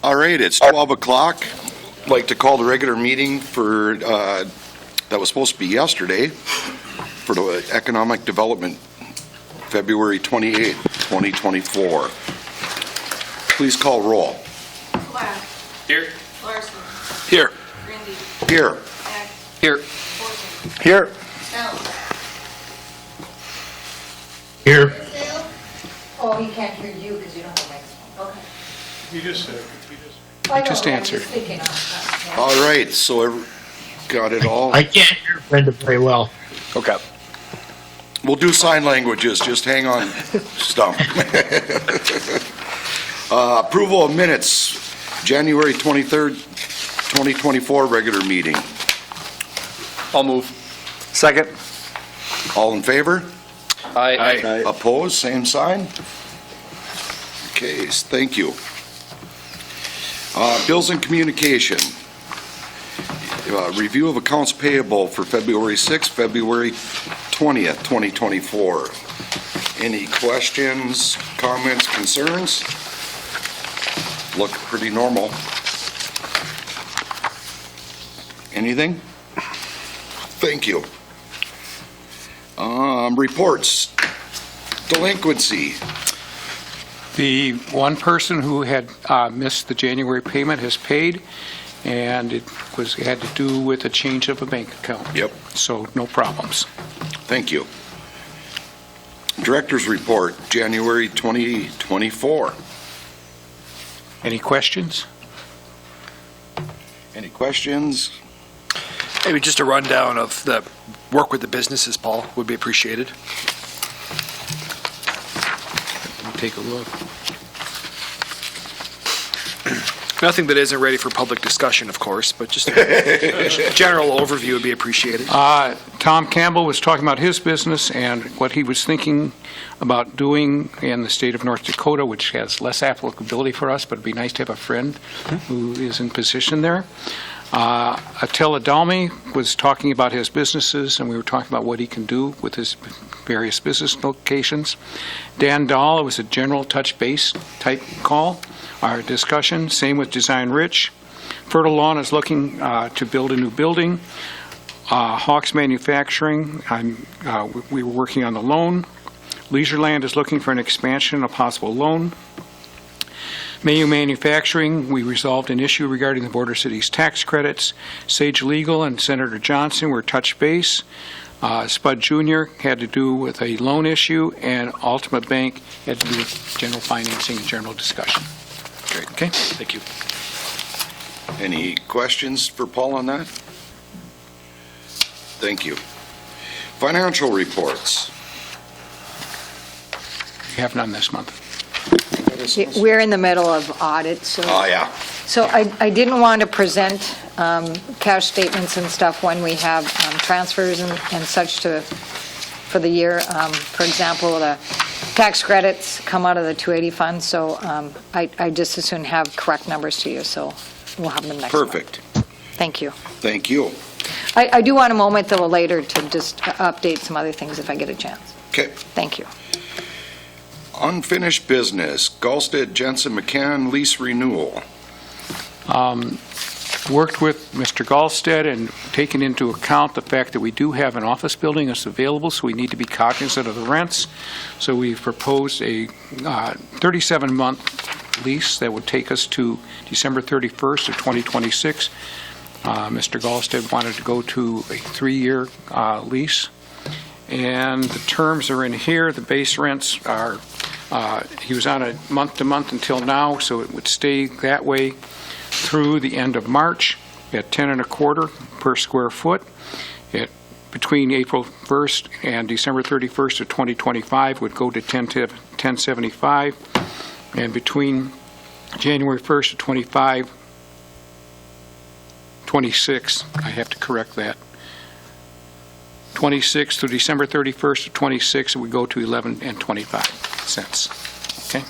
All right, it's 12 o'clock. I'd like to call the regular meeting for, that was supposed to be yesterday, for the Economic Development, February 28th, 2024. Please call roll. Black. Here. Larson. Here. Grinde. Here. Hecht. Here. Horken. Here. Helms. Here. Oh, he can't hear you because you don't have a microphone. Okay. You just said, I know, just but I'm answered. thinking of that, yeah. All right, so got it all? I can't hear Brenda very well. Okay. We'll do sign languages, just hang on, Stump. Approval of minutes, January 23rd, 2024, regular meeting. I'll move. Second. All in favor? Aye. Opposed, same sign? Okay, thank you. Bills and communication. Review of accounts payable for February 6th, February 20th, 2024. Any questions, comments, concerns? Look pretty normal. Anything? Thank you. Reports. Delinquency. The one person who had missed the January payment has paid, and it had to do with a change of a bank account. Yep. So no problems. Thank you. Director's report, January 2024. Any questions? Any questions? Maybe just a rundown of the work with the businesses, Paul, would be appreciated. Let me take a look. Nothing that isn't ready for public discussion, of course, but just a general overview would be appreciated. Tom Campbell was talking about his business and what he was thinking about doing in the state of North Dakota, which has less applicability for us, but it'd be nice to have a friend who is in position there. Attila Dalmy was talking about his businesses, and we were talking about what he can do with his various business locations. Dan Dahl, it was a general touch base type call, our discussion. Same with Design Rich. Fertile Lawn is looking to build a new building. Hawks Manufacturing, we were working on the loan. Leisureland is looking for an expansion, a possible loan. Mayu Manufacturing, we resolved an issue regarding the Border Cities tax credits. Sage Legal and Senator Johnson were touch base. Spud Jr. had to do with a loan issue, and Ultimate Bank had to do with general financing and general discussion. Great. Okay? Thank you. Any questions for Paul on that? Thank you. Financial reports. We have none this month. We're in the middle of audit, so. Oh, yeah. So I didn't want to present cash statements and stuff when we have transfers and such for the year. For example, the tax credits come out of the 280 fund, so I just as soon have correct numbers to you, so we'll have them next month. Perfect. Thank you. Thank you. I do want a moment, though, later to just update some other things if I get a chance. Okay. Thank you. Unfinished business, Gallstead Jensen McCann lease renewal. Worked with Mr. Gallstead and taken into account the fact that we do have an office building that's available, so we need to be cognizant of the rents. So we've proposed a 37-month lease that would take us to December 31st of 2026. Mr. Gallstead wanted to go to a 3-year lease. And the terms are in here. The base rents are, he was on a month-to-month until now, so it would stay that way through the end of March at $10.25 per square foot. Between April 1st and December 31st of 2025 would go to $10.75, and between January 1st of 26, I have to correct that. 26 through December 31st of 26, it would go to $11.25. Okay.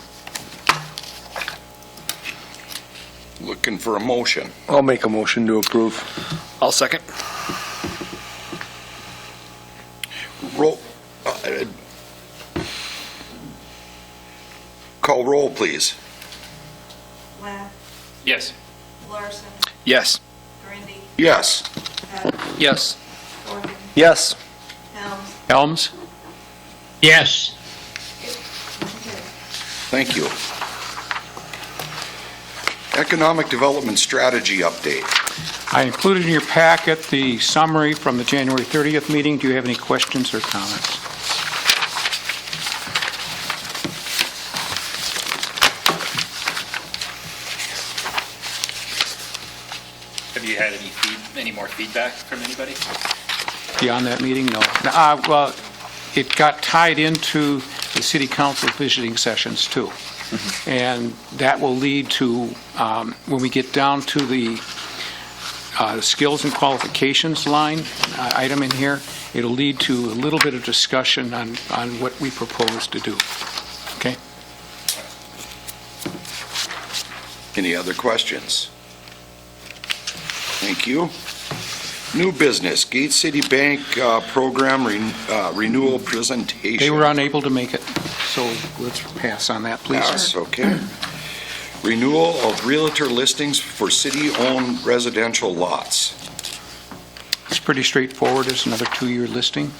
Looking for a motion. I'll make a motion to approve. I'll second. Roll. Call roll, please. Black. Yes. Larson, Yes. Grinde, Yes. Hecht, Yes. Horken, Yes. Helms. Helms? Yes. Motion carried. Thank you. Economic Development Strategy Update. I included in your packet the summary from the January 30th meeting. Do you have any questions or comments? Have you had any more feedback from anybody? Beyond that meeting, no. Well, it got tied into the city council visiting sessions, too. And that will lead to, when we get down to the skills and qualifications line item in here, it'll lead to a little bit of discussion on what we propose to do. Okay? Any other questions? Thank you. New business, Gate City Bank program renewal presentation. They were unable to make it, so let's pass on that, please. Yes, okay. Renewal of realtor listings for city-owned residential lots. It's pretty straightforward. It's another 2-year listing.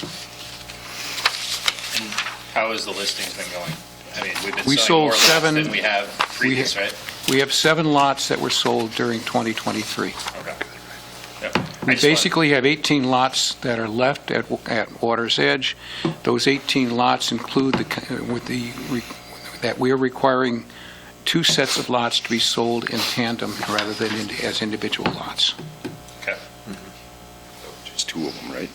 And how has the listings been going? I mean, we've been We selling sold more lots 7 than we have previous, right? We have 7 lots that were sold during 2023. Okay. Yep. We basically have 18 lots that are left at Water's Edge. Those 18 lots include that we are requiring 2 sets of lots to be sold in tandem rather than as individual lots. Okay. Just 2 of them, right?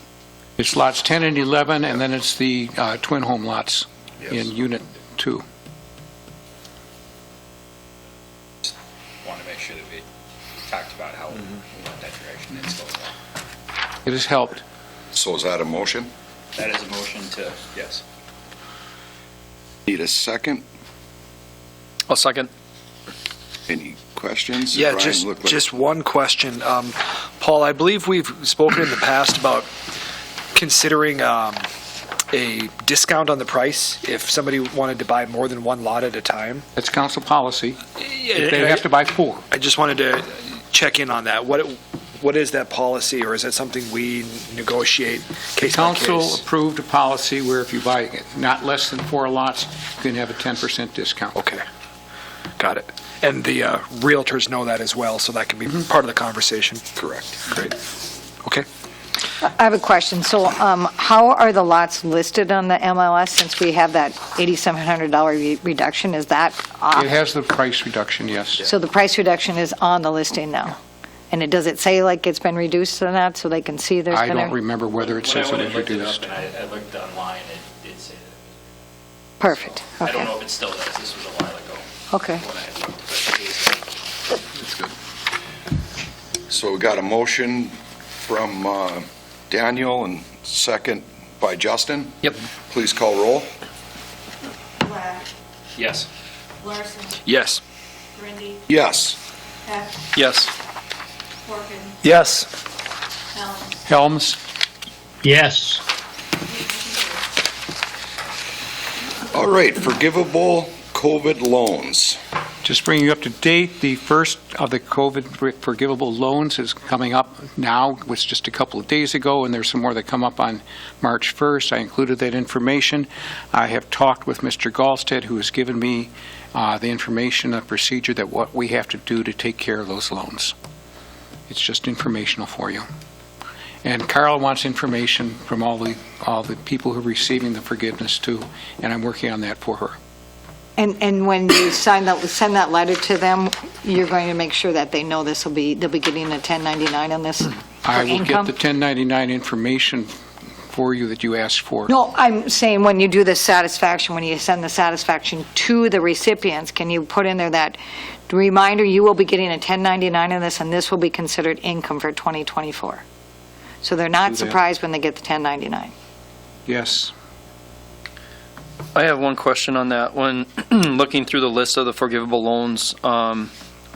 It's lots 10 and 11, and then it's the twin home lots in Unit 2. Want to make sure that we talked about how we want that direction it's going. It has helped. So is that a motion? That is a motion to, yes. Need a second? I'll second. Any questions? Yeah, Brian looked like- just one question. Paul, I believe we've spoken in the past about considering a discount on the price if somebody wanted to buy more than 1 lot at a time. That's council policy. They have to buy 4. I just wanted to check in on that. What is that policy, or is that something we negotiate case by Council case? approved a policy where if you buy not less than 4 lots, you can have a 10% discount. Okay, got it. And the realtors know that as well, so that can be part of the conversation. Correct. Great. Okay. I have a question. So how are the lots listed on the MLS since we have that $8,700 reduction? Is that off? It has the price reduction, yes. So the price reduction is on the listing now? And does it say like it's been reduced to that so they can see there's I been don't a... remember whether it says it was reduced. And I looked online, it did say that. Perfect, I don't okay, know if it still does. This was a while ago okay. when I had looked, but That's good. So we got a motion from Daniel and second by Justin. Yep. Please call roll. Black, yes. Larson, Yes. Grinde, Yes. Hecht, Yes. Horken, Yes. Helms. Helms? Yes. Motion carried. All right, forgivable COVID loans. Just bringing you up to date, the first of the COVID forgivable loans is coming up now. It was just a couple of days ago, and there's some more that come up on March 1st. I included that information. I have talked with Mr. Gallstead, who has given me the information, the procedure that what we have to do to take care of those loans. It's just informational for you. And Carl wants information from all the people who are receiving the forgiveness too, and I'm working on that for her. And when you send that letter to them, you're going to make sure that they know they'll be getting a 1099 on this for I will get income? the 1099 information for you that you asked for. No, I'm saying when you do the satisfaction, when you send the satisfaction to the recipients, can you put in there that reminder, you will be getting a 1099 on this, and this will be considered income for 2024? So they're not Do that. surprised when they get the 1099. Yes. I have one question on that. When looking through the list of the forgivable loans, I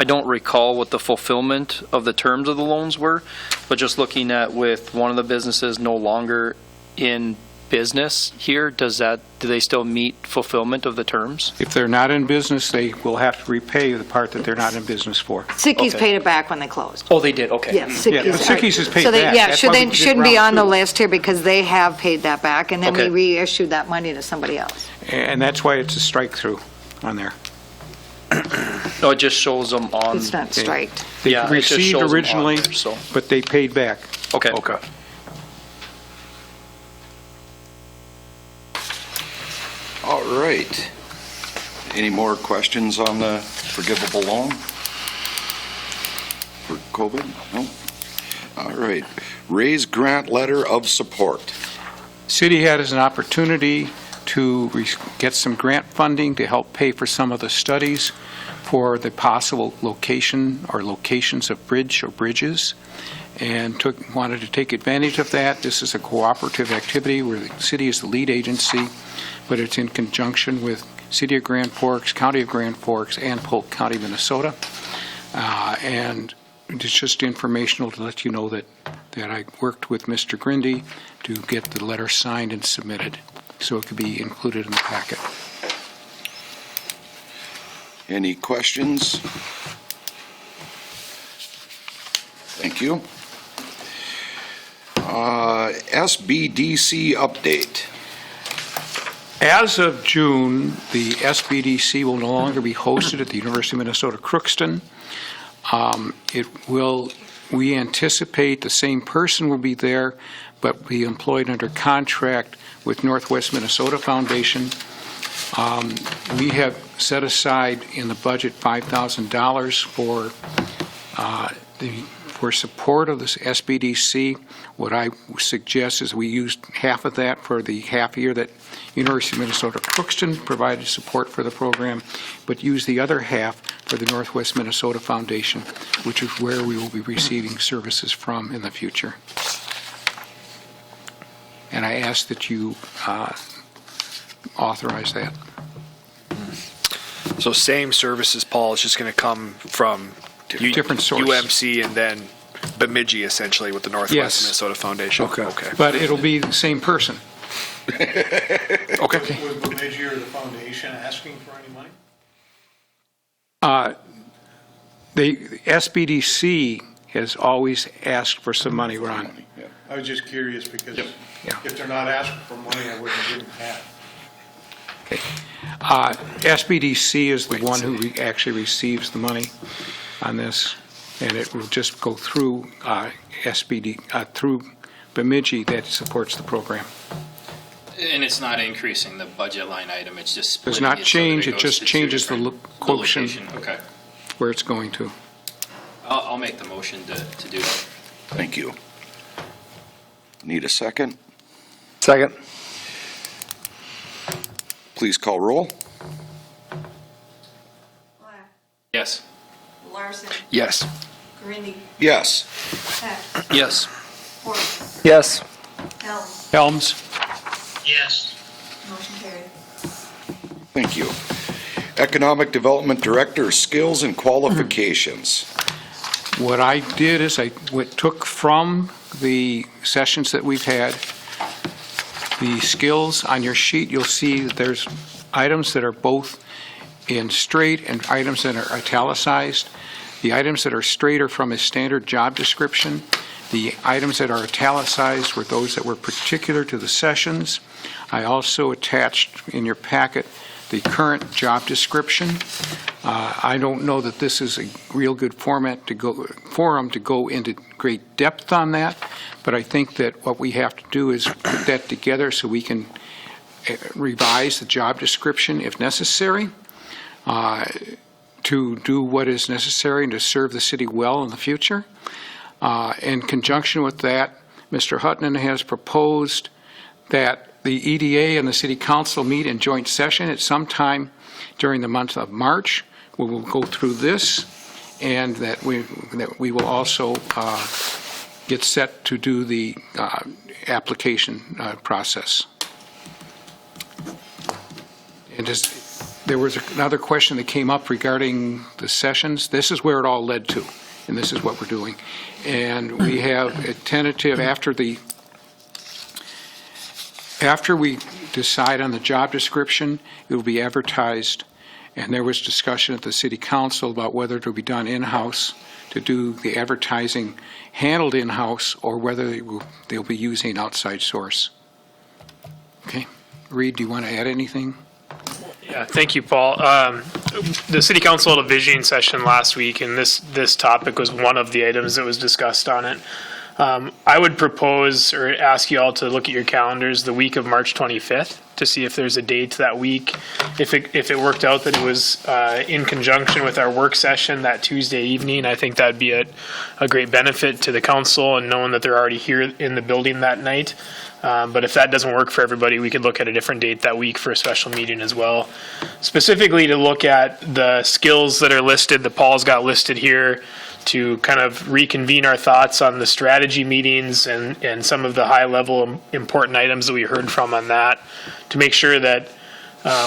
don't recall what the fulfillment of the terms of the loans were, but just looking at with one of the businesses no longer in business here, does do they still meet fulfillment of the terms? If they're not in business, they will have to repay the part that they're not in business for. Sickies Okay. paid it back when they closed. Oh, they did, okay. Yes, Yeah, Sickies. but Sickies is paid So they, back. yeah, That's should, why we they did shouldn't be round on the two. list here because they have paid that back, and then we Okay. reissued that money to somebody else. And that's why it's a strike-through on there. No, it just shows them on. It's not striked. They Yeah, it just received shows 'em on originally, there, so. but they paid back. Okay. All right. Any more questions on the forgivable loan for COVID? No? All right. Raise grant letter of support. City had as an opportunity to get some grant funding to help pay for some of the studies for the possible location or locations of bridge or bridges, and wanted to take advantage of that. This is a cooperative activity where the city is the lead agency, but it's in conjunction with City of Grand Forks, County of Grand Forks, and Polk County, Minnesota. And it's just informational to let you know that I worked with Mr. Grinde to get the letter signed and submitted, so it could be included in the packet. Any questions? Thank you. SBDC update. As of June, the SBDC will no longer be hosted at the University of Minnesota Crookston. We anticipate the same person will be there, but be employed under contract with Northwest Minnesota Foundation. We have set aside in the budget $5,000 for support of this SBDC. What I suggest is we use half of that for the half year that University of Minnesota Crookston provided support for the program, but use the other half for the Northwest Minnesota Foundation, which is where we will be receiving services from in the future. And I ask that you authorize that. So same services, Paul, it's just going to come from Different source. UMC and then Bemidji, essentially, with the Northwest Yes. Minnesota Foundation. Okay. But it'll be the same person. Okay. Was Bemidji or the foundation asking for any money? The SBDC has always asked for some money, Ron. I was just curious because Yeah. if they're not asking for money, I wouldn't give them half. SBDC is the one who actually receives the money on this, and it will just go through through Bemidji that supports the program. And it's not increasing the budget line item, it's just Does splitting not it so that change, it goes just to two changes the different- quotient location. Okay. where it's going to. I'll make the motion to do that. Thank you. Need a second? Second. Please call roll. Black, Yes. Larson, Yes. Grinde, Yes. Hecht, Yes. Horken, Yes. Helms, Helms? Yes. motion carried. Thank you. Economic Development Director, skills and qualifications. What I did is I took from the sessions that we've had, the skills on your sheet, you'll see that there's items that are both in straight and items that are italicized. The items that are straight are from a standard job description. The items that are italicized were those that were particular to the sessions. I also attached in your packet the current job description. I don't know that this is a real good forum to go into great depth on that, but I think that what we have to do is put that together so we can revise the job description if necessary, to do what is necessary and to serve the city well in the future. In conjunction with that, Mr. Hutton has proposed that the EDA and the City Council meet in joint session at some time during the month of March. We will go through this, and that we will also get set to do the application process. And there was another question that came up regarding the sessions. This is where it all led to, and this is what we're doing. And we have a tentative after the After we decide on the job description, it will be advertised, and there was discussion at the city council about whether it will be done in-house, to do the advertising handled in-house, or whether they'll be using an outside source. Okay. Reed, do you want to add anything? Yeah, thank you, Paul. The city council had a visioning session last week, and this topic was one of the items that was discussed on it. I would propose or ask you all to look at your calendars the week of March 25th to see if there's a date that week. If it worked out that it was in conjunction with our work session that Tuesday evening, I think that'd be a great benefit to the council and knowing that they're already here in the building that night. But if that doesn't work for everybody, we could look at a different date that week for a special meeting as well. Specifically to look at the skills that are listed, that Paul's got listed here, to kind of reconvene our thoughts on the strategy meetings and some of the high-level important items that we heard from on that, to make sure that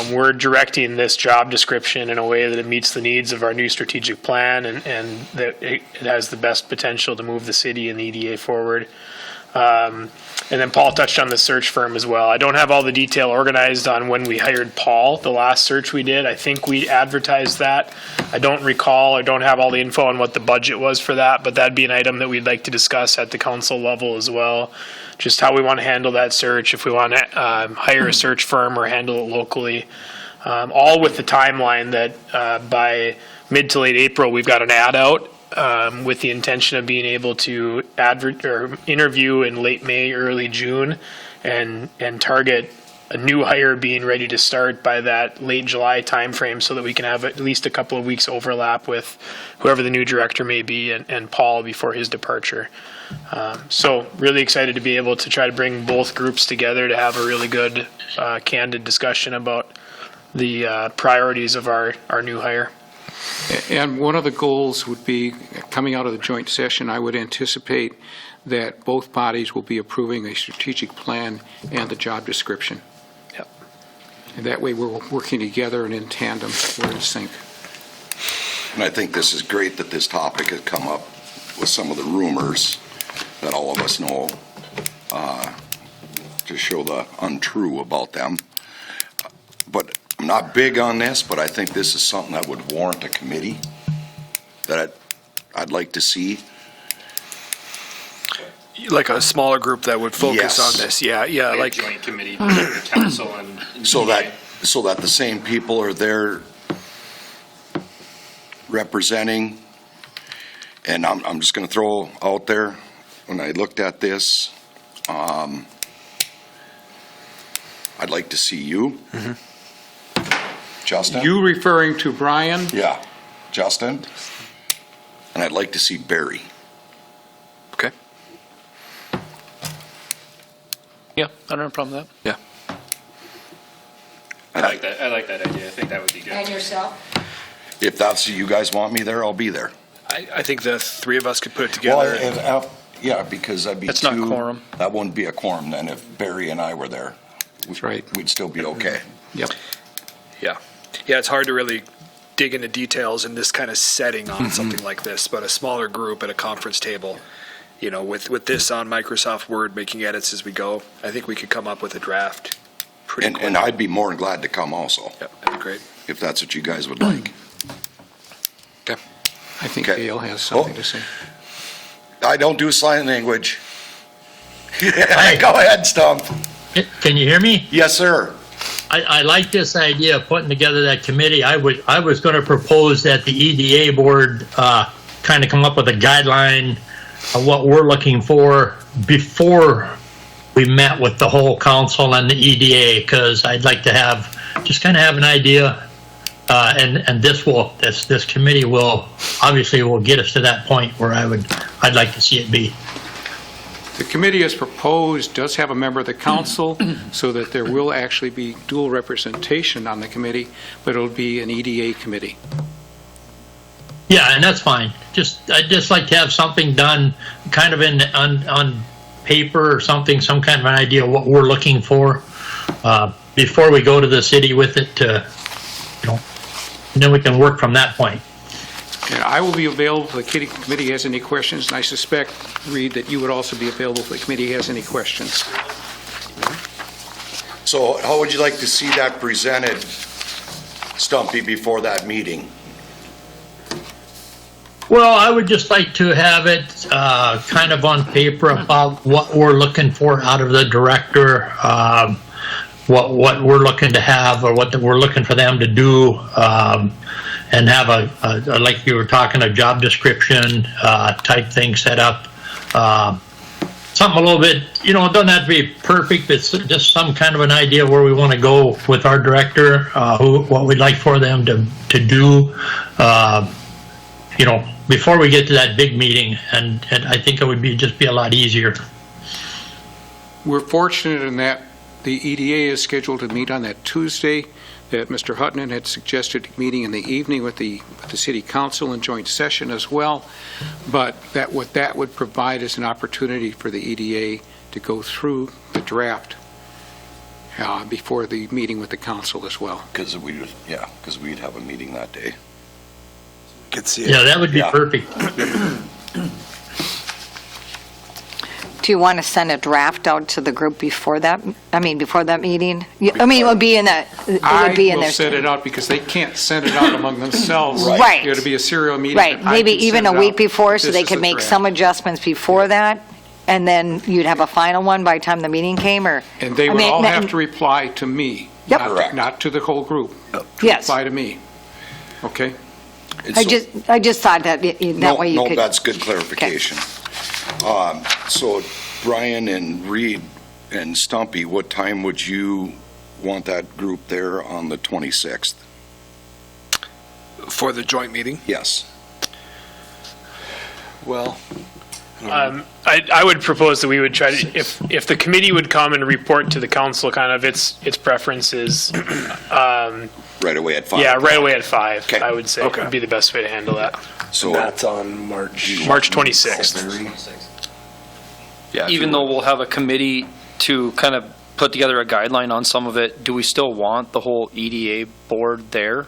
we're directing this job description in a way that it meets the needs of our new strategic plan and that it has the best potential to move the city and the EDA forward. And then Paul touched on the search firm as well. I don't have all the detail organized on when we hired Paul, the last search we did. I think we advertised that. I don't recall or don't have all the info on what the budget was for that, but that'd be an item that we'd like to discuss at the council level as well. Just how we want to handle that search, if we want to hire a search firm or handle it locally. All with the timeline that by mid to late April, we've got an ad out. With the intention of being able to interview in late May, early June, and target a new hire being ready to start by that late July timeframe, so that we can have at least a couple of weeks overlap with whoever the new director may be and Paul before his departure. So really excited to be able to try to bring both groups together to have a really good, candid discussion about the priorities of our new hire. And one of the goals would be, coming out of the joint session, I would anticipate that both bodies will be approving a strategic plan and the job description. Yep. And that way we're working together and in tandem, we're in sync. And I think this is great that this topic has come up with some of the rumors that all of us know, to show the untrue about them. But I'm not big on this, but I think this is something that would warrant a committee that I'd like to see. Like a smaller group that would focus Yes. on this. Yeah, Like a like, joint committee, the council and. So EDA. that the same people are there representing. And I'm just going to throw out there, when I looked at this, I'd like to see you. Justin? You referring to Brian? Yeah, Justin. And I'd like to see Barry. okay. Yeah, I don't have a problem with that. I like that. I like that idea. I think that would be good. And yourself? If that's, you guys want me there, I'll be there. I think the three of us could put it together. Yeah, because that'd be That's not quorum. That wouldn't be a quorum then if Barry and I were there. That's right. We'd still be okay. Yep. Yeah, it's hard to really dig into details in this kind of setting on something like this, but a smaller group at a conference table, with this on Microsoft Word, making edits as we go, I think we could come up with a draft pretty quick. And I'd be more than glad to come also, Yep, that'd be great. if that's what you guys would like. Okay. I think Okay. Dale has something to say. I don't do sign language. Go ahead, Stump. Can you hear me? Yes, sir. I like this idea of putting together that committee. I was going to propose that the EDA board kind of come up with a guideline of what we're looking for before we met with the whole council and the EDA, because I'd like to have an idea, and this committee will get us to that point where I'd like to see it be. The committee as proposed does have a member of the council, so that there will actually be dual representation on the committee, but it'll be an EDA committee. Yeah, and that's fine. I'd just like to have something done kind of on paper or something, some kind of an idea of what we're looking for before we go to the city with it, and then we can work from that point. And I will be available if the committee has any questions, and I suspect, Reed, that you would also be available if the committee has any questions. So how would you like to see that presented, Stumpy, before that meeting? Well, I would just like to have it kind of on paper about what we're looking for out of the director, what we're looking to have, or what we're looking for them to do, and have a like you were talking, a job description type thing set up. Something a little bit, it doesn't have to be perfect. It's just some kind of an idea where we want to go with our director, what we'd like for them to do. Before we get to that big meeting, and I think it would just be a lot easier. We're fortunate in that the EDA is scheduled to meet on that Tuesday, that Mr. Hutton had suggested meeting in the evening with the city council in joint session as well. But what that would provide is an opportunity for the EDA to go through the draft before the meeting with the council as well. Because we'd have a meeting that day. Could see it. Yeah, that would be perfect. Do you want to send a draft out to the group before that, before that meeting? It would be in that, it would be in I there. will send it out because they can't send it out among themselves. Right. It'll be a serial meeting. Right, but I maybe can even send a it week out. before, so This they is could the make draft. some adjustments before that, and then you'd have a final one by the time the meeting came, or? And they I would mean, all that- have to reply to me. Yep. Correct. Not to the whole group. Yes. Reply to me. Okay? I just thought that way you could. No, that's good clarification. So Brian and Reed and Stumpy, what time would you want that group there on the 26th? For the joint meeting? Yes. Well, I would propose that we would try to, if the committee would come and report to the council kind of its preferences, Right away at 5? yeah, right away at 5, Okay. I would say Okay. would be the best way to handle that. So that's on March. March 26th. Yeah, if Even you though want. we'll have a committee to kind of put together a guideline on some of it, do we still want the whole EDA board there?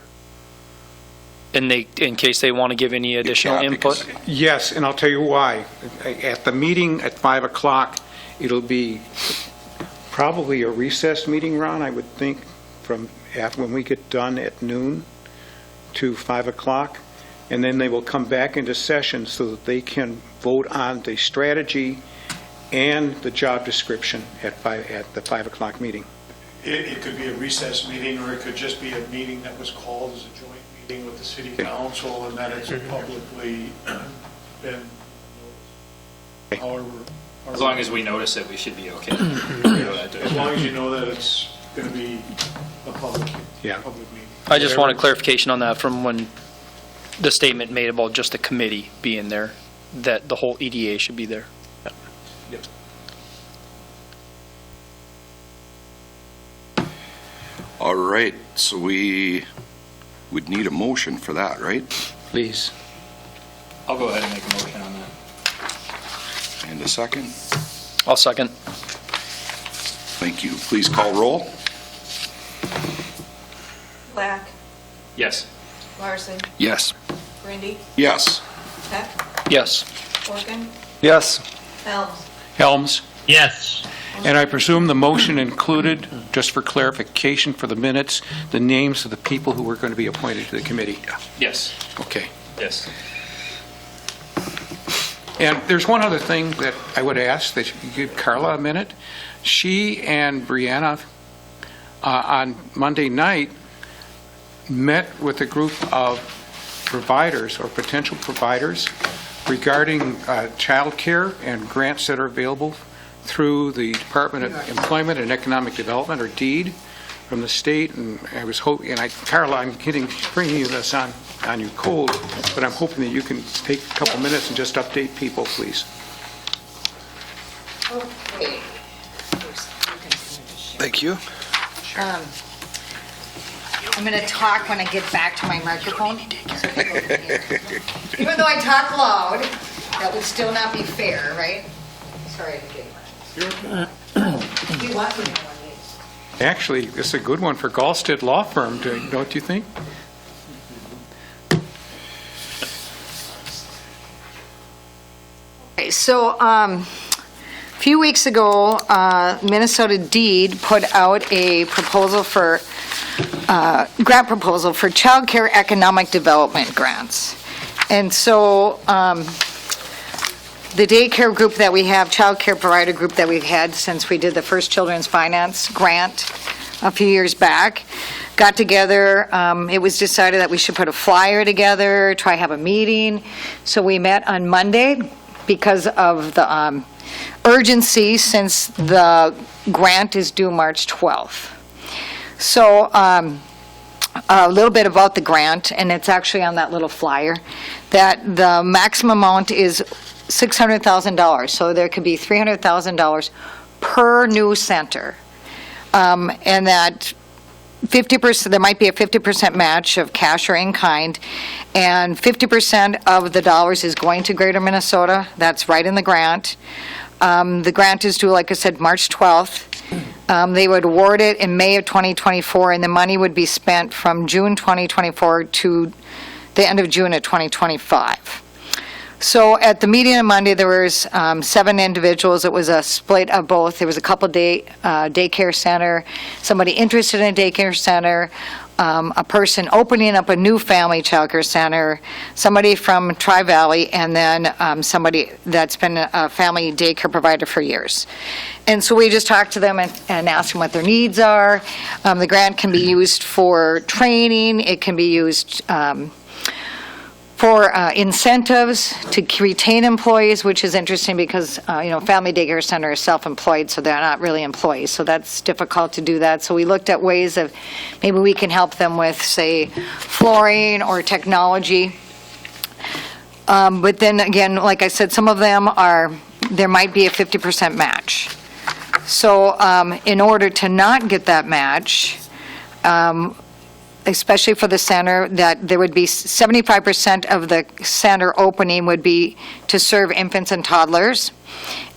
In case they want to give any additional can't input? because- Yes, and I'll tell you why. At the meeting at 5 o'clock, it'll be probably a recessed meeting, Ron, I would think, from when we get done at noon to 5 o'clock. And then they will come back into session so that they can vote on the strategy and the job description at the 5 o'clock meeting. It could be a recess meeting, or it could just be a meeting that was called as a joint meeting with the city council, and that it's publicly been, however. As long as we notice it, we should be okay. As long as you know that it's going to be a public meeting. I just wanted clarification on that from when the statement made about just the committee being there, that the whole EDA should be there. All right, so we would need a motion for that, right? Please. I'll go ahead and make a motion on that. And a second? I'll second. Thank you. Please call roll. Black, Yes. Larson, Yes. Grinde, Yes. Hecht, Yes. Horken, Yes. Helms. Helms? Yes. And I presume the motion included, just for clarification for the minutes, the names of the people who were going to be appointed to the committee? Yes. Okay. Yes. And there's one other thing that I would ask, that you give Carla a minute. She and Brianna on Monday night met with a group of providers or potential providers regarding childcare and grants that are available through the Department of Employment and Economic Development, or DEED, from the state. And I was hoping, Carla, I'm bringing you this on you cold, but I'm hoping that you can take a couple minutes and just update people, please. Okay. Thank you. I'm going to talk when I get back to my microphone. Even though I talk loud, that would still not be fair, right? Sorry, I didn't get it. You want me to know what it is? Actually, this is a good one for Gallstead Law Firm, don't you think? Okay, so few weeks ago, Minnesota Deed put out a proposal for, grant proposal for child care economic development grants. And so the daycare group that we have, child care provider group that we've had since we did the first children's finance grant a few years back, got together. It was decided that we should put a flyer together, try have a meeting. So we met on Monday because of the urgency, since the grant is due March 12th. So a little bit about the grant, and it's actually on that little flyer, that the maximum amount is $600,000. So there could be $300,000 per new center. And that 50%, there might be a 50% match of cash or in kind, and 50% of the dollars is going to Greater Minnesota. That's right in the grant. The grant is due, like I said, March 12th. They would award it in May of 2024, and the money would be spent from June 2024 to the end of June of 2025. So at the meeting on Monday, there was 7 individuals. It was a split of both. There was a couple daycare center, somebody interested in a daycare center, a person opening up a new family childcare center, somebody from Tri-Valley, and then somebody that's been a family daycare provider for years. And so we just talked to them and asked them what their needs are. The grant can be used for training. It can be used for incentives to retain employees, which is interesting because, family daycare center is self-employed, so they're not really employees, so that's difficult to do that. So we looked at ways of maybe we can help them with, say, flooring or technology. But then again, like I said, some of them there might be a 50% match. So in order to not get that match, especially for the center, that there would be 75% of the center opening would be to serve infants and toddlers,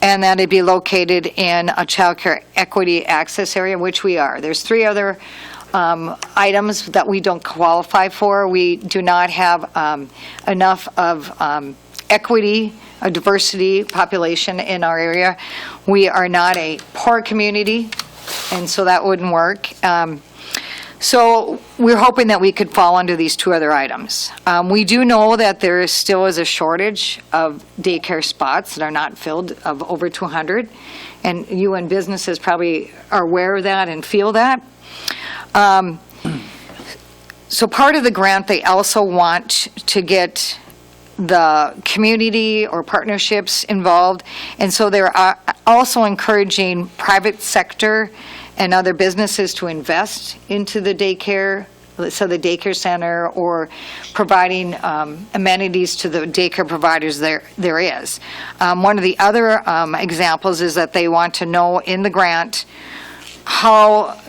and that it'd be located in a child care equity access area, which we are. There's 3 other items that we don't qualify for. We do not have enough of equity, a diversity population in our area. We are not a poor community, and so that wouldn't work. So we're hoping that we could fall under these 2 other items. We do know that there still is a shortage of daycare spots that are not filled, of over 200, and you and businesses probably are aware of that and feel that. So part of the grant, they also want to get the community or partnerships involved, and so they're also encouraging private sector and other businesses to invest into the daycare, so the daycare center, or providing amenities to the daycare providers there is. One of the other examples is that they want to know in the grant how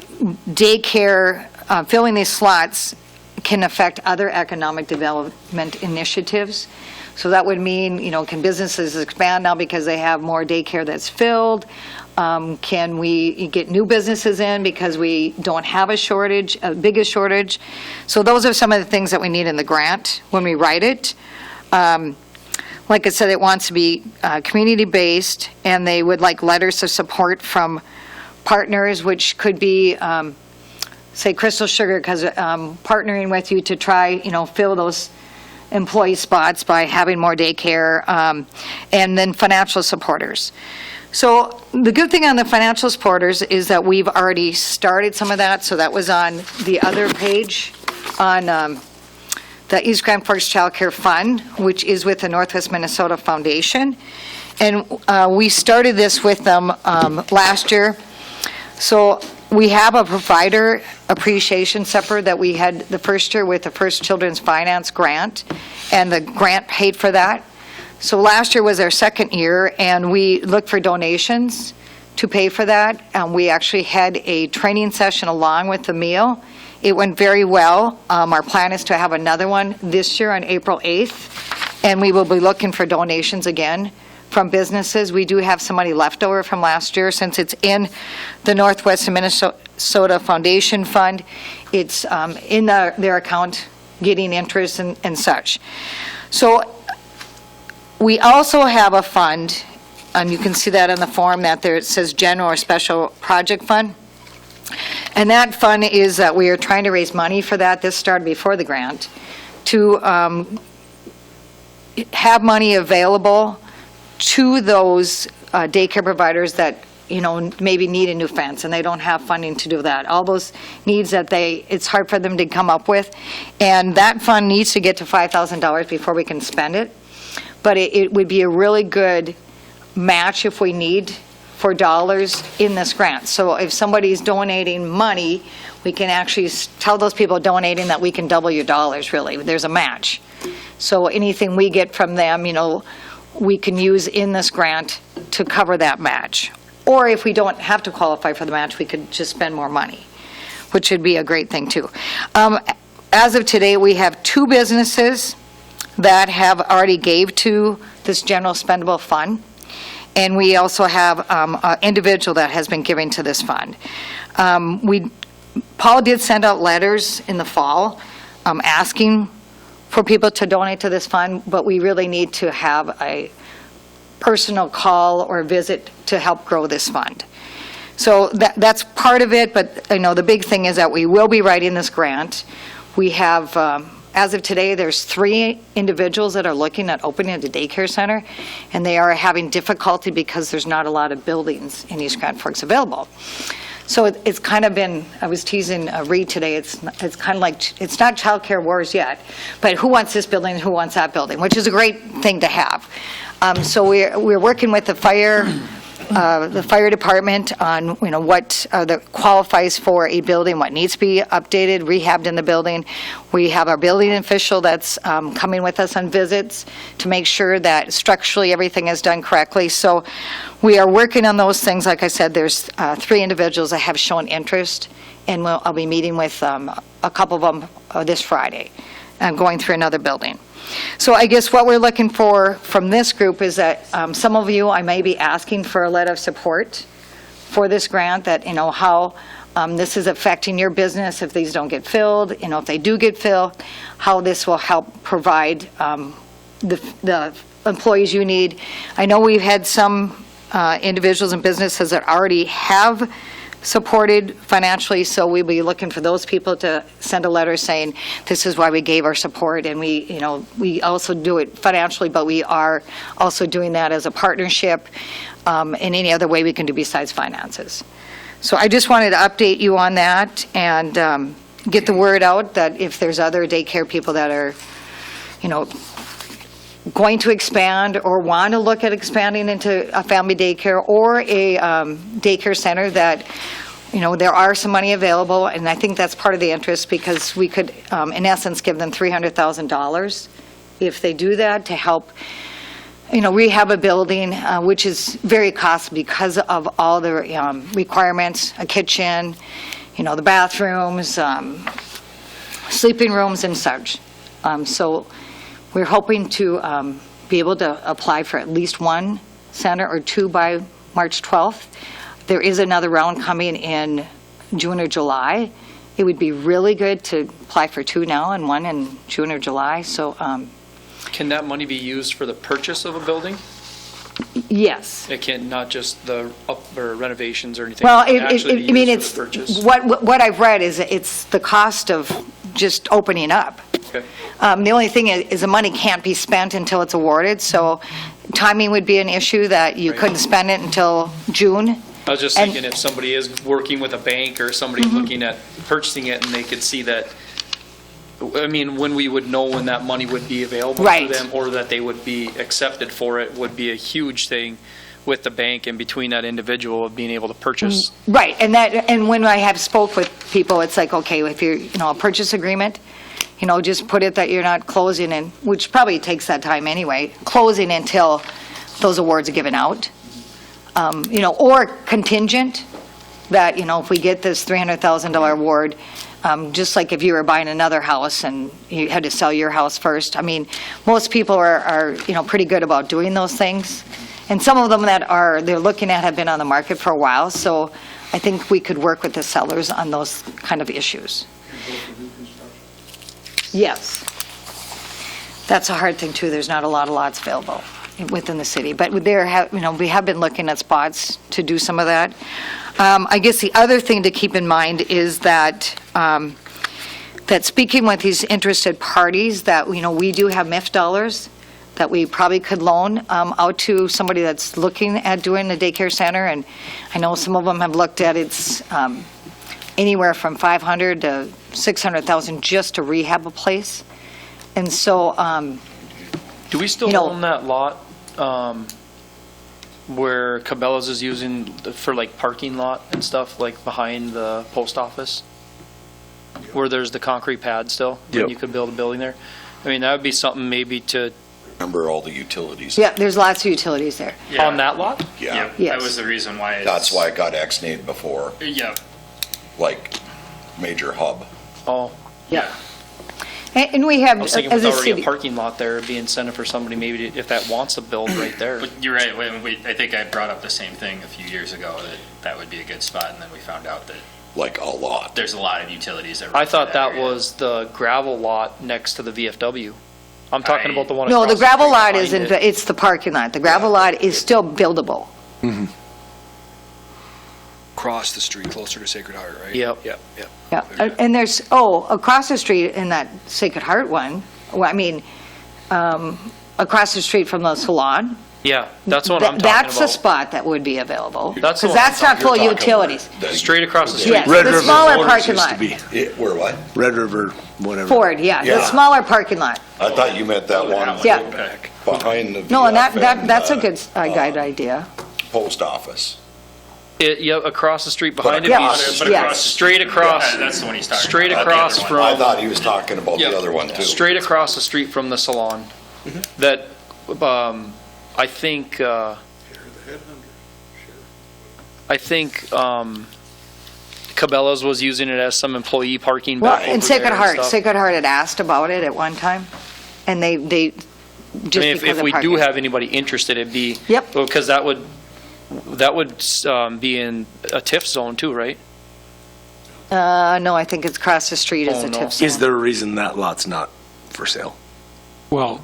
daycare, filling these slots can affect other economic development initiatives. So that would mean, can businesses expand now because they have more daycare that's filled? Can we get new businesses in because we don't have a shortage, a biggest shortage? So those are some of the things that we need in the grant when we write it. Like I said, it wants to be community-based, and they would like letters of support from partners, which could be, say, Crystal Sugar, because partnering with you to try, fill those employee spots by having more daycare, and then financial supporters. So the good thing on the financial supporters is that we've already started some of that. So that was on the other page on the East Grand Forks Child Care Fund, which is with the Northwest Minnesota Foundation. And we started this with them last year. So we have a provider appreciation supper that we had the first year with the first Children's Finance Grant, and the grant paid for that. So last year was our second year, and we looked for donations to pay for that. We actually had a training session along with the meal. It went very well. Our plan is to have another one this year on April 8th, and we will be looking for donations again from businesses. We do have some money left over from last year since it's in the Northwest Minnesota Foundation Fund. It's in their account getting interest and such. So we also have a fund and you can see that on the form, that there it says general or special project fund. And that fund is, we are trying to raise money for that. This started before the grant, to have money available to those daycare providers that, maybe need a new fence, and they don't have funding to do that. All those needs that it's hard for them to come up with. And that fund needs to get to $5,000 before we can spend it. But it would be a really good match if we need for dollars in this grant. So if somebody's donating money, we can actually tell those people donating that we can double your dollars, really. There's a match. So anything we get from them, we can use in this grant to cover that match. Or if we don't have to qualify for the match, we could just spend more money, which would be a great thing, too. As of today, we have 2 businesses that have already gave to this general spendable fund. And we also have an individual that has been giving to this fund. Paul did send out letters in the fall asking for people to donate to this fund, but we really need to have a personal call or visit to help grow this fund. So that's part of it, but the big thing is that we will be writing this grant. We have, as of today, there's 3 individuals that are looking at opening a daycare center, and they are having difficulty because there's not a lot of buildings in East Grand Forks available. So it's kind of been, I was teasing Reed today, it's kind of like, it's not childcare wars yet, but who wants this building and who wants that building, which is a great thing to have. So we're working with the fire department on, what that qualifies for a building, what needs to be updated, rehabbed in the building. We have our building official that's coming with us on visits to make sure that structurally everything is done correctly. So we are working on those things. Like I said, there's 3 individuals that have shown interest, and I'll be meeting with a couple of them this Friday, going through another building. So I guess what we're looking for from this group is that some of you, I may be asking for a letter of support for this grant, that, how this is affecting your business if these don't get filled, if they do get filled, how this will help provide the employees you need. I know we've had some individuals and businesses that already have supported financially, so we'll be looking for those people to send a letter saying this is why we gave our support, and we also do it financially, but we are also doing that as a partnership in any other way we can do besides finances. So I just wanted to update you on that and get the word out that if there's other daycare people that are going to expand or want to look at expanding into a family daycare or a daycare center, that there are some money available, and I think that's part of the interest, because we could in essence give them $300,000 if they do that, to help rehab a building, which is very costly because of all the requirements, a kitchen, the bathrooms, sleeping rooms and such. So we're hoping to be able to apply for at least 1 center or 2 by March 12th. There is another round coming in June or July. It would be really good to apply for 2 now and 1 in June or July. So, Can that money be used for the purchase of a building? yes. It can't, not just the or renovations or anything? Well, It can actually be used for the purchase? what I've read is it's the cost of just opening up. Okay. The only thing is the money can't be spent until it's awarded, so timing would be an issue, that you Right. couldn't spend it until June. I was just And- thinking if somebody is working with a bank or somebody looking at purchasing it, and they could see that, when we would know when that money would be available Right. to them, or that they would be accepted for it, would be a huge thing with the bank and between that individual of being able to purchase. Right, and when I have spoke with people, it's like, okay, if you're, a purchase agreement, just put it that you're not closing, and which probably takes that time anyway, closing until those awards are given out. Or contingent, that, if we get this $300,000 award, just like if you were buying another house and you had to sell your house first. Most people are pretty good about doing those things. And some of them that they're looking at have been on the market for a while, so I think we could work with the sellers on those kind of issues. Yes. That's a hard thing, too. There's not a lot of lots available. within the city. But there have, we have been looking at spots to do some of that. I guess the other thing to keep in mind is that, that speaking with these interested parties, that, we do have MIF dollars that we probably could loan out to somebody that's looking at doing the daycare center. And I know some of them have looked at it's anywhere from $500,000 to $600,000 just to rehab a place. And so, Do we still own that lot where Cabela's is using for like parking lot and stuff, like behind the post office? Where there's the concrete pad still? Yep. And you could build a building there? I mean, that would be something maybe to, Remember all the utilities? yeah, there's lots of utilities there. on that lot? Yeah. Yes. That was the reason why it's. That's why it got ex-nayed before, Yeah, like major hub. Oh, Yeah. And we have, I was thinking as with a already a city, parking lot there, it'd be incentive for somebody maybe if that wants to build right there. but you're right, I think I brought up the same thing a few years ago, that would be a good spot, and then we found out that Like a lot. there's a lot of utilities that. I run thought through that area. was the gravel lot next to the VFW. I'm talking about the one no, across the gravel street lot behind isn't, it. it's the parking lot. The gravel lot is still buildable. Across the street, closer to Sacred Heart, right? Yep. Yep, yep. Yeah, and there's, across the street in that Sacred Heart one, well, I mean, across the street from the salon. Yeah, that's what I'm talking about. That's the spot that would be available. That's the Because one that's I'm not full You're talking utilities. the- Straight across the street. Yes, Red the River smaller Motors parking used to lot. be. Where what? Red River, whatever. Ford, yeah, the Yeah. smaller parking lot. I thought you meant that one Yeah. behind the. No, and VF that's a good guide idea. Post office. Yeah, across the street behind it. Yeah, be yes. straight across, Yeah, that's the one he's talking straight about. across The other one. I from, thought he was talking about Yeah. the other one too. straight across the street from the salon. That, I think, Cabela's was using it as some employee parking Well, back in over Sacred there and Heart, stuff. Sacred Heart had asked about it at one time, and they I just mean, because if of we do parking. have anybody interested, it'd be. Yep. Because that would be in a TIF zone too, right? No, I think it's across the street is Oh, a no. tip zone. Is there a reason that lot's not for sale? Well,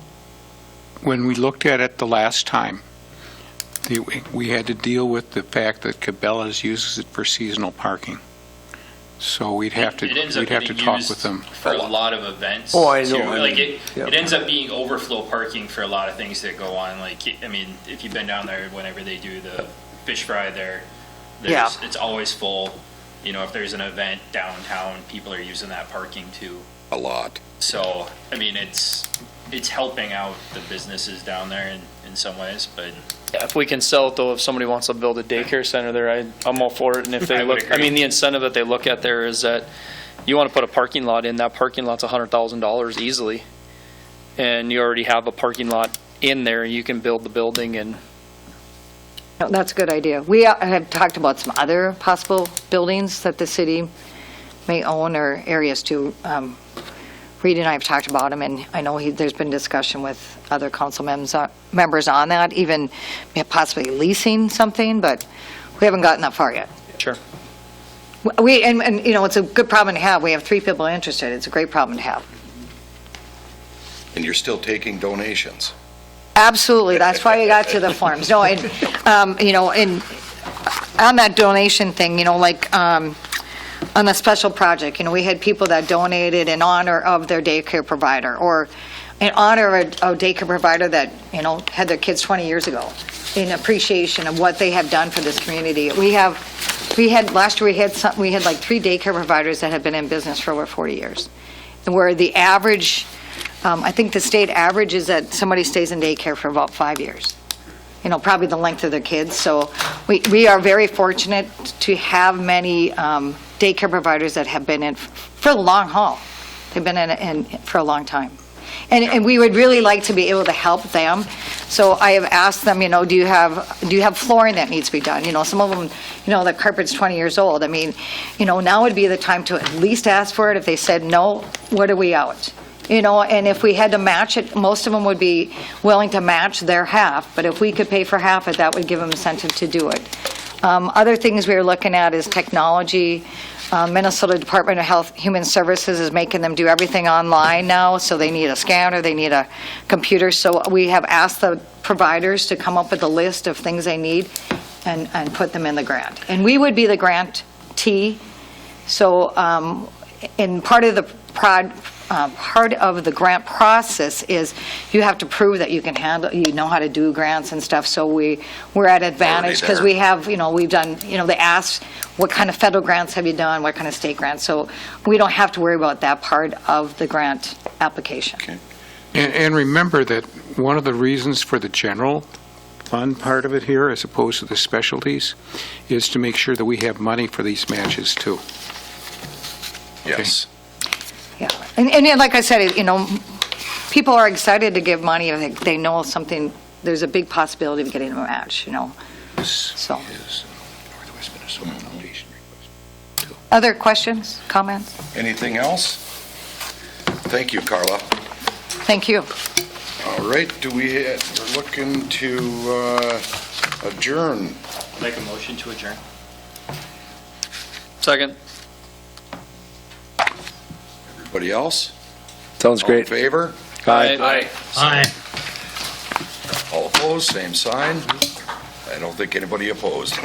when we looked at it the last time, we had to deal with the fact that Cabela's uses it for seasonal parking. So we'd have to, It ends up we'd have to getting talk used with them. For a lot of events. Oh, I know, too. I Like mean, yeah. it ends up being overflow parking for a lot of things that go on. Like, I mean, if you've been down there, whenever they do the fish fry there, it's always full. You know, if there's an event downtown, people are using that parking too. A lot. So, I mean, it's helping out the businesses down there in some ways, but Yeah, if we can sell it though, if somebody wants to build a daycare center there, I'm all for it. And if I they would look, I agree. mean, the incentive that they look at there is that you want to put a parking lot in, that parking lot's $100,000 easily. And you already have a parking lot in there, you can build the building and, No, that's a good idea. We have talked about some other possible buildings that the city may own or areas too. Reed and I have talked about them, and I know there's been discussion with other council members on that, even possibly leasing something, but we haven't gotten that far yet. sure. And you know, it's a good problem to have. We have 3 people interested. It's a great problem to have. And you're still taking donations. Absolutely, that's why we got to the forms. No, and, you know, and on that donation thing, you know, like, on the special project, you know, we had people that donated in honor of their daycare provider, or in honor of a daycare provider that, you know, had their kids 20 years ago, in appreciation of what they have done for this community. Last year, we had like 3 daycare providers that have been in business for over 40 years, where the average, I think the state average is that somebody stays in daycare for about 5 years. You know, probably the length of their kids. So we are very fortunate to have many daycare providers that have been in for the long haul. They've been in for a long time. And we would really like to be able to help them. So I have asked them, you know, do you have flooring that needs to be done? You know, some of them, you know, the carpet's 20 years old. I mean, you know, now would be the time to at least ask for it. If they said no, what are we out? You know, and if we had to match it, most of them would be willing to match their half, but if we could pay for half it, that would give them incentive to do it. Other things we are looking at is technology. Minnesota Department of Health Human Services is making them do everything online now, so they need a scanner, they need a computer. So we have asked the providers to come up with a list of things they need and put them in the grant. And we would be the grantee. So, and part of the grant process is you have to prove that you can handle, you know how to do grants and stuff. So we're at advantage because we have, we've done, they ask, what kind of federal grants have you done? What kind of state grants? So we don't have to worry about that part of the grant application. Okay. And remember that one of the reasons for the general fund part of it here, as opposed to the specialties, is to make sure that we have money for these matches too. Yes. Yeah, and like I said, people are excited to give money if they know something, there's a big possibility of getting a match, This So. is Northwest Minnesota Foundation request. Other questions, comments? Anything else? Thank you, Carla. Thank you. All right, we're looking to adjourn. Make a motion to adjourn. Second. Everybody else? Sounds All in great. favor? Aye. Aye. All opposed, same sign. I don't think anybody opposed.